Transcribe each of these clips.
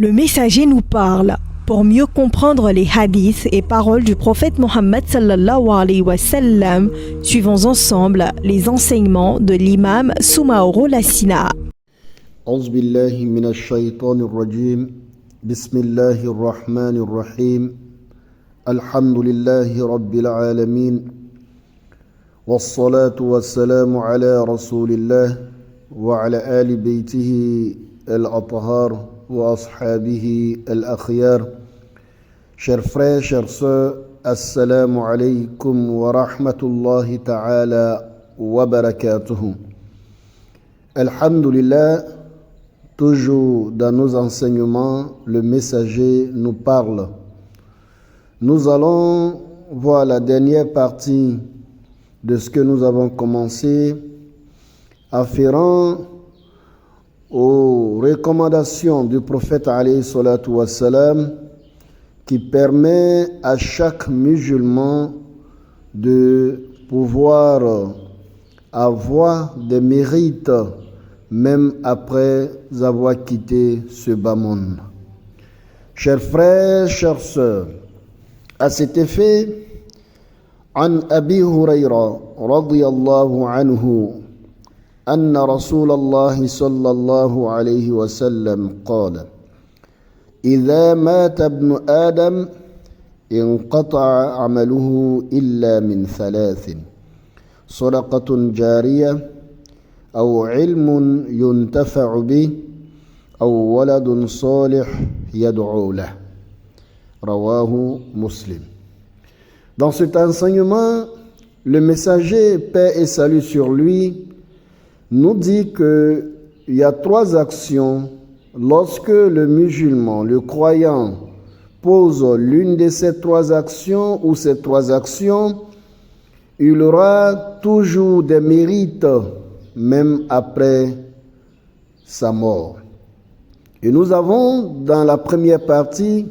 Le messager nous parle pour mieux comprendre les hadiths et paroles du prophète Mohammed sallallahu alayhi wa sallam. Suivons ensemble les enseignements de l'imam Soumaoro Lassina. أعوذ بالله من الشيطان الرجيم بسم الله الرحمن الرحيم الحمد لله رب العالمين والصلاة والسلام على رسول الله وعلى آل بيته الأطهار وأصحابه الأخيار. Chers frères, chers sœurs, assalamu alaykum wa rahmatullahi ta'ala wa barakatuhu. Alhamdulillah, toujours dans nos enseignements, le messager nous parle. Nous allons voir la dernière partie de ce que nous avons commencé, afférent aux recommandations du prophète alayhi salatu wassalam, qui permet à chaque musulman de pouvoir avoir des mérites même après avoir quitté ce bas monde. Chers frères, chères sœurs, à cet effet, عن أبي هريرة رضي الله عنه أن رسول الله صلى الله عليه وسلم قال: إذا مات ابن آدم انقطع عمله إلا من ثلاث: صدقة جارية أو علم ينتفع به أو ولد صالح يدعو له. رواه مسلم. Dans cet enseignement, le messager, paix et salut sur lui, nous dit qu'il y a trois actions. Lorsque le musulman, le croyant, pose l'une de ces trois actions ou ces trois actions, il aura toujours des mérites, même après sa mort. Et nous avons, dans la première partie,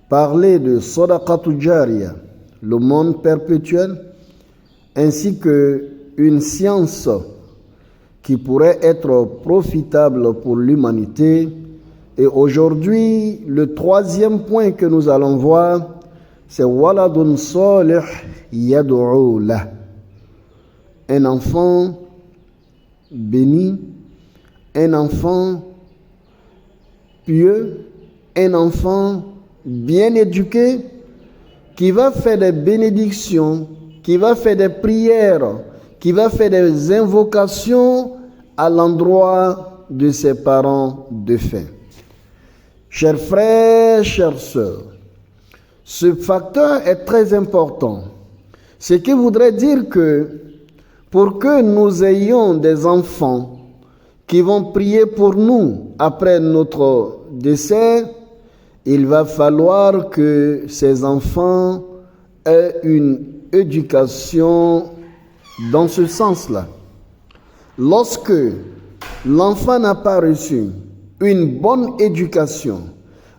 parlé de Sadaqatu Jariya, le monde perpétuel, ainsi qu'une science qui pourrait être profitable pour l'humanité. Et aujourd'hui, le troisième point que nous allons voir, c'est Waladun Salih Yad'u lah. Un enfant béni, un enfant pieux, un enfant bien éduqué, qui va faire des bénédictions, qui va faire des prières, qui va faire des invocations à l'endroit de ses parents défunts. Chers frères, chères sœurs, ce facteur est très important. Ce qui voudrait dire que pour que nous ayons des enfants qui vont prier pour nous après notre décès, il va falloir que ces enfants aient une éducation dans ce sens-là. Lorsque l'enfant n'a pas reçu une bonne éducation,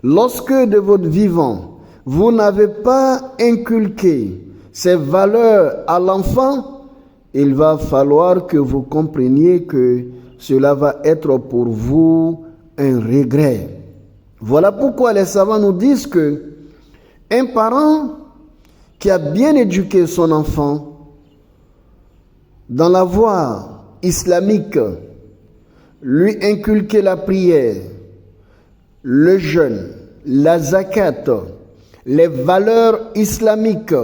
lorsque de votre vivant, vous n'avez pas inculqué ces valeurs à l'enfant, il va falloir que vous compreniez que cela va être pour vous un regret. Voilà pourquoi les savants nous disent que un parent qui a bien éduqué son enfant dans la voie islamique, lui inculquer la prière, le jeûne, la zakat, les valeurs islamiques,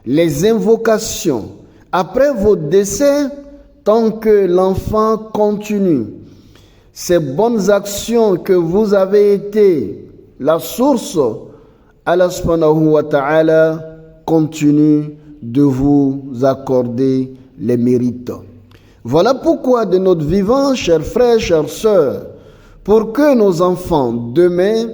les invocations, après votre décès, tant que l'enfant continue ces bonnes actions que vous avez été la source, Allah subhanahu wa ta'ala continue de vous accorder les mérites. Voilà pourquoi de notre vivant, chers frères, chères sœurs, pour que nos enfants demain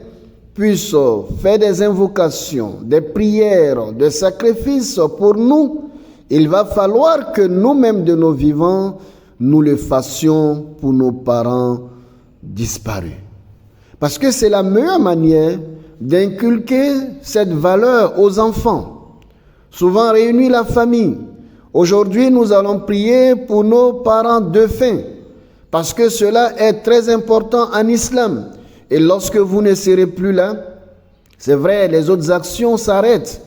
puissent faire des invocations, des prières, des sacrifices pour nous, il va falloir que nous-mêmes de nos vivants, nous le fassions pour nos parents disparus. Parce que c'est la meilleure manière d'inculquer cette valeur aux enfants. Souvent réunit la famille. Aujourd'hui, nous allons prier pour nos parents défunts, parce que cela est très important en islam. Et lorsque vous ne serez plus là, c'est vrai, les autres actions s'arrêtent.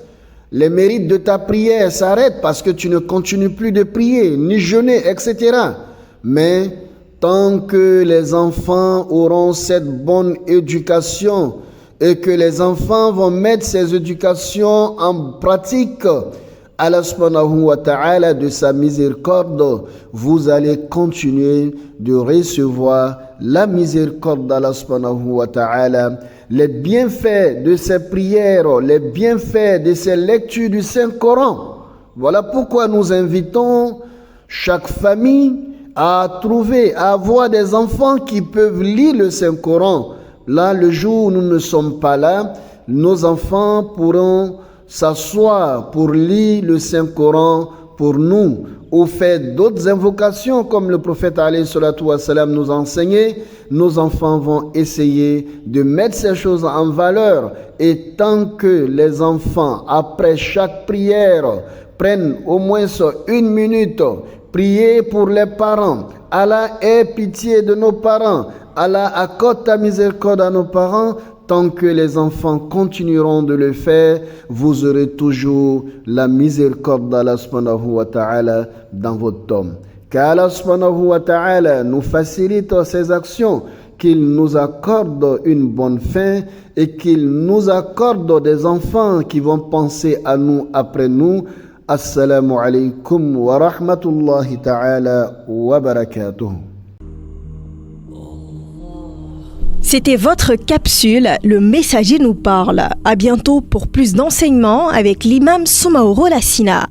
Les mérites de ta prière s'arrêtent parce que tu ne continues plus de prier, ni jeûner, etc. Mais tant que les enfants auront cette bonne éducation et que les enfants vont mettre ces éducations en pratique, Allah subhanahu wa ta'ala de sa miséricorde, vous allez continuer de recevoir la miséricorde d'Allah subhanahu wa ta'ala, les bienfaits de ces prières, les bienfaits de ces lectures du Saint-Coran. Voilà pourquoi nous invitons chaque famille à trouver, à avoir des enfants qui peuvent lire le Saint-Coran. Là, le jour où nous ne sommes pas là, nos enfants pourront s'asseoir pour lire le Saint-Coran pour nous, ou faire d'autres invocations comme le prophète alayhi salatu wassalam nous a enseigné. Nos enfants vont essayer de mettre ces choses en valeur, et tant que les enfants, après chaque prière, prennent au moins 1 minute, prier pour les parents, Allah ait pitié de nos parents, Allah accorde ta miséricorde à nos parents. Tant que les enfants continueront de le faire, vous aurez toujours la miséricorde d'Allah subhanahu wa ta'ala dans votre tombe. Qu'Allah subhanahu wa ta'ala nous facilite ces actions, qu'il nous accorde une bonne fin et qu'il nous accorde des enfants qui vont penser à nous après nous. Assalamu alaikum wa rahmatullahi ta'ala wa barakatuh. C'était votre capsule Le Messager nous parle. À bientôt pour plus d'enseignements avec l'imam Soumaoro Lassina.